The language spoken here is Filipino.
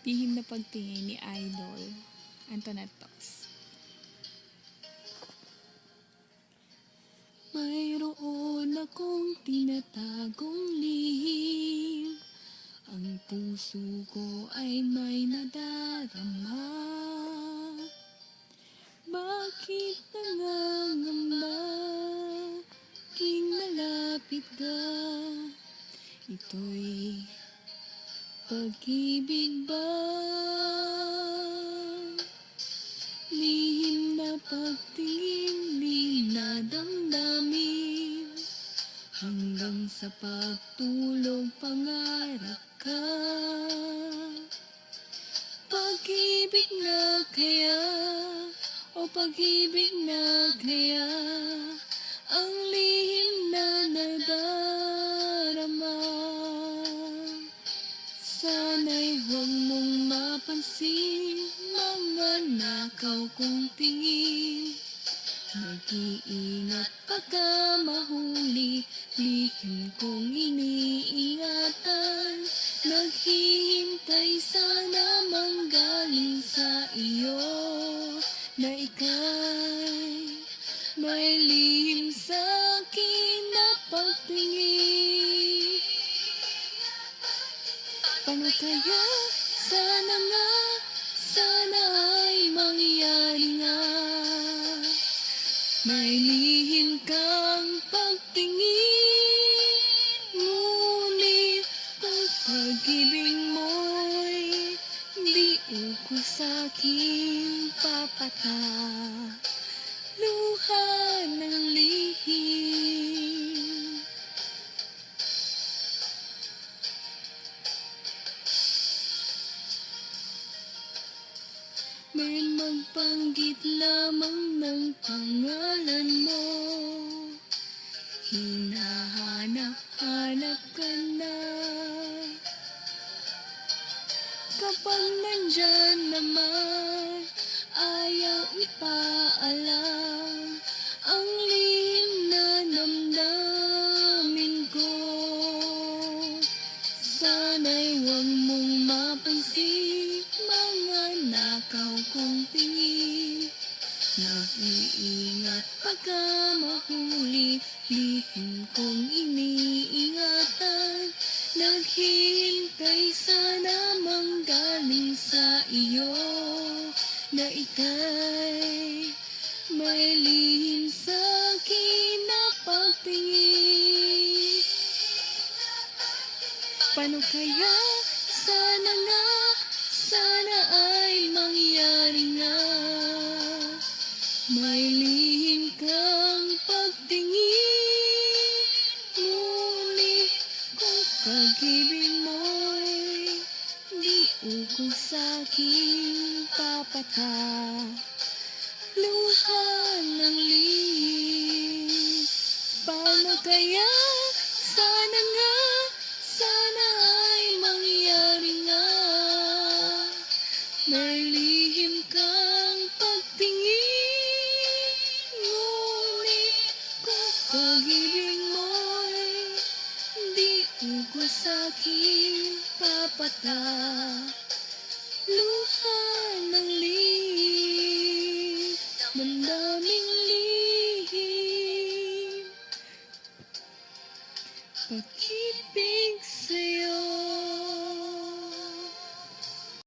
Lihim na pagtingin ni Idol Antonatos. Mayroon akong tinatagong lihim, ang puso ko ay may nadarama. Bakit nangangamba tuwing malapit ka? Ito'y pag-ibig ba? Lihim na pagtingin, lihim na damdamin, hanggang sa pagtulog pangarap ka. Pag-ibig na kaya, o pag-ibig na kaya, ang lihim na nadarama. Sana'y huwag mong mapansin mga nakaw kong tingin. Mag-iingat pagka mahuli, lihim kong iniingatan. Naghihintay sana manggaling sa iyo, na ika'y may lihim sa'kin na pagtingin. Paano kaya? Sana nga, sana ay mangyari nga. May lihim kang pagtingin, ngunit kung pag-ibig mo'y di ukol sa'king papata. Luha ng lihim. May magbanggit lamang ng pangalan mo, hinahanap-hanap ka na. Kapag nandyan naman, ayaw ipaalam ang lihim na damdamin ko. Sana'y huwag mong mapansin mga nakaw kong tingin. Nag-iingat pagka mahuli, lihim kong iniingatan. Naghihintay sana manggaling sa iyo, na ika'y may lihim sa'kin na pagtingin. Paano kaya? Sana nga, sana ay mangyari nga. May lihim kang pagtingin, ngunit kung pag-ibig mo'y di ukol sa'king papata. Luha ng lihim. Paano kaya? Sana nga, sana ay mangyari nga. May lihim kang pagtingin, ngunit kung pag-ibig mo'y di ukol sa'king papata. Luha ng lihim.